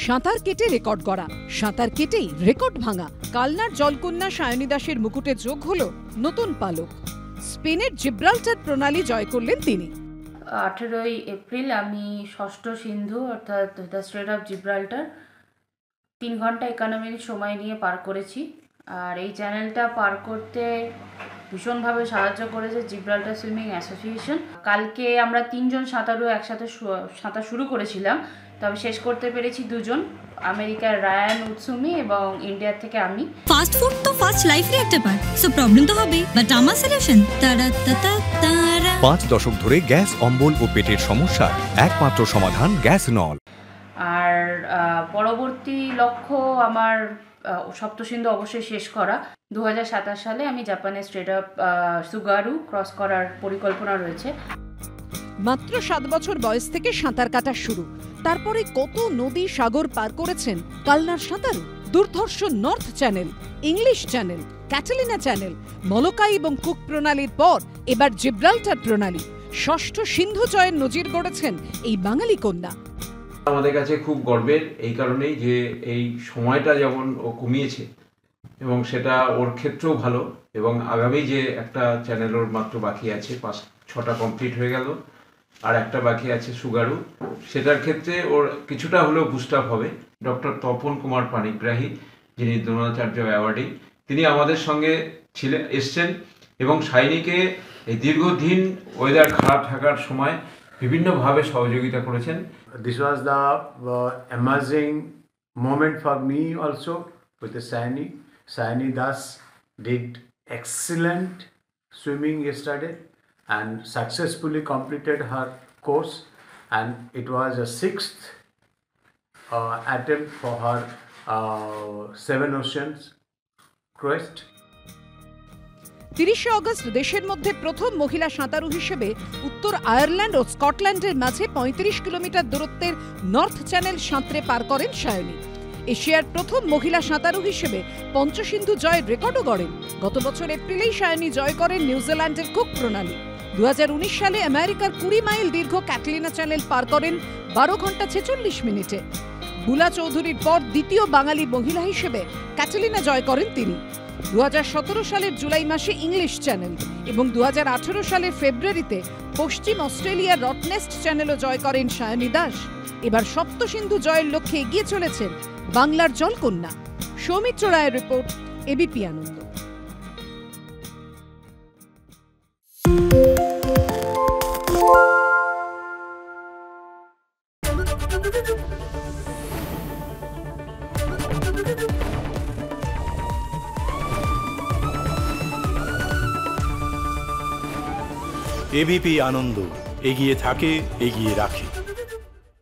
সাঁতার কেটে রেকর্ড গড়া, সাঁতার কেটেই রেকর্ড ভাঙা। কালনার জলকন্যা সায়নী দাসের মুকুটে যোগ হলো নতুন পালক। স্পেনের জিব্রাল্টার প্রণালী জয় করলেন তিনি। 18 এপ্রিল আমি ষষ্ঠ সিন্ধু অর্থাৎ দ্য স্ট্রেট অফ জিব্রাল্টার 3 ঘন্টা 51 মিনিট সময় নিয়ে পার করেছি। আর এই চ্যানেলটা পার করতে ভীষণভাবে সাহায্য করেছে জিব্রাল্টার সুইমিং অ্যাসোসিয়েশন। কালকে আমরা 3 জন সাঁতারু একসাথে সাঁতার শুরু করেছিলাম, তবে শেষ করতে পেরেছি 2 জন, আমেরিকার রায়ান উৎসুমি এবং ইন্ডিয়া থেকে আমি। ফাস্ট ফুড তো ফাস্ট লাইফ রিঅ্যাক্টর পার, সো প্রবলেম তো হবে, বাট আমার সলিউশন তারা। 5 দশক ধরে গ্যাস অম্বল ও পেটের সমস্যার একমাত্র সমাধান গ্যাস নল। আর পরবর্তী লক্ষ্য আমার সপ্তসিন্ধু অবশ্যই শেষ করা। 2027 সালে আমি জাপানের স্ট্রেট অফ সুগারু ক্রস করার পরিকল্পনা রয়েছে। মাত্র 7 বছর বয়স থেকে সাঁতার কাটা শুরু, তারপরে কত নদী সাগর পার করেছেন কালনার সাঁতারু। দুর্ধর্ষ North Channel, English Channel, Catalina Channel, Molokai এবং কুক প্রণালীর পর এবার জিব্রাল্টার প্রণালী। ষষ্ঠ সিন্ধু জয়ের নজির গড়েছেন এই বাঙালি কন্যা। আমাদের কাছে খুব গর্বের এই কারণেই যে এই সময়টা যেমন ও কমিয়েছে এবং সেটা ওর ক্ষেত্রেও ভালো, এবং আগামী যে একটা চ্যানেল ওর মাত্র বাকি আছে, 5-6টা কমপ্লিট হয়ে গেল, আর একটা বাকি আছে সুগারু, সেটার ক্ষেত্রে ওর কিছুটা হলেও বুস্ট আপ হবে। ডক্টর তপন কুমার পাণিগ্রাহী, যিনি দ্রোণাচার্য অ্যাওয়ার্ডি, তিনি আমাদের সঙ্গে এসছেন এবং সায়নীকে এই দীর্ঘদিন ওয়েদার খারাপ থাকার সময় বিভিন্নভাবে সহযোগিতা করেছেন। This was the amazing moment for me also with the Saini. Saini Das did excellent swimming yesterday and successfully completed her course, and it was a 6th attempt for her 7 oceans quest. 30 August দেশের মধ্যে প্রথম মহিলা সাঁতারু হিসেবে উত্তর Ireland ও স্কটল্যান্ডের মাঝে 35 kilometre দূরত্বের নর্থ চ্যানেল সাঁতরে পার করেন সায়নী। এশিয়ার প্রথম মহিলা সাঁতারু হিসেবে পঞ্চসিন্ধু জয়ের রেকর্ডও গড়েন। গত বছর এপ্রিলেই সায়নী জয় করেন নিউজিল্যান্ডের কুক প্রণালী। 2019 সালে আমেরিকার 20 মাইল দীর্ঘ ক্যাটালিনা চ্যানেল পার করেন 12 ঘন্টা 46 মিনিটে। বুলা চৌধুরীর পর দ্বিতীয় বাঙালি মহিলা হিসেবে ক্যাটালিনা জয় করেন তিনি। 2017 সালের জুলাই মাসে ইংলিশ চ্যানেল এবং 2018 সালের ফেব্রুয়ারিতে পশ্চিম অস্ট্রেলিয়ার রটনেস্ট চ্যানেলও জয় করেন সায়নী দাস। এবার সপ্তসিন্ধু জয়ের লক্ষ্যে এগিয়ে চলেছেন বাংলার জলকন্যা। সৌমিত্র রায়ের রিপোর্ট, এবিপি আনন্দ। এবিপি আনন্দ, এগিয়ে থাকে, এগিয়ে রাখে।